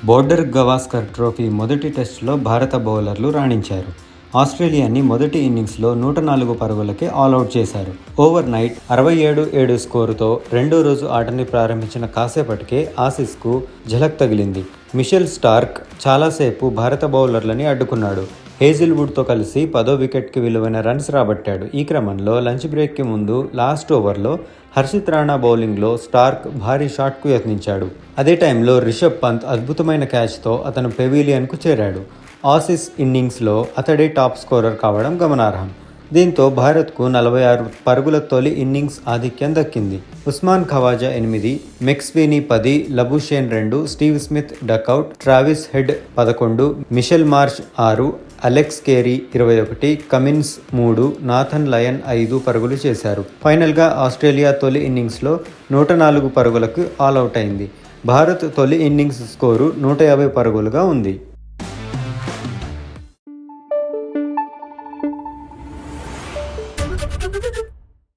Border Gavaskar trophy మొదటి టెస్టులో భారత బౌలర్లు రాణించారు. ఆస్ట్రేలియాని మొదటి ఇన్నింగ్స్లో 104 పరుగులకే ఆలౌట్ చేశారు. ఓవర్ నైట్ 67 స్కోరుతో రెండో రోజు ఆటని ప్రారంభించిన కాసేపటికే ఆసీస్కు ఝలక్ తగిలింది. మిచెల్ స్టార్క్ చాలాసేపు భారత బౌలర్లని అడ్డుకున్నాడు. హేజిల్వుడ్తో కలిసి 10వ వికెట్కి విలువైన రన్స్ రాబట్టాడు. ఈ క్రమంలో లంచ్ బ్రేక్కి ముందు లాస్ట్ ఓవర్లో హర్షిత్ రాణా బౌలింగ్లో స్టార్క్ భారీ షాట్కు యత్నించాడు. అదే టైంలో రిషబ్ పంత్ అద్భుతమైన క్యాచ్తో అతను పెవిలియన్కు చేరాడు. ఆసీస్ ఇన్నింగ్స్లో అతడే టాప్ స్కోరర్ కావడం గమనార్హం. దీంతో భారత్కు 46 పరుగుల తొలి ఇన్నింగ్స్ ఆధిక్యం దక్కింది. Usman Khawaja 8, McSweeney 10, Labuschagne 2, Steve Smith duck out, Travis Head 11, Mitchell Marsh 6, Alex Carey 21, Cummins 3, Nathan Lyon 5 పరుగులు చేశారు. ఫైనల్గా ఆస్ట్రేలియా తొలి ఇన్నింగ్స్లో 104 పరుగులకు ఆలౌట్ అయింది. భారత్ తొలి ఇన్నింగ్స్ స్కోరు 150 పరుగులుగా ఉంది.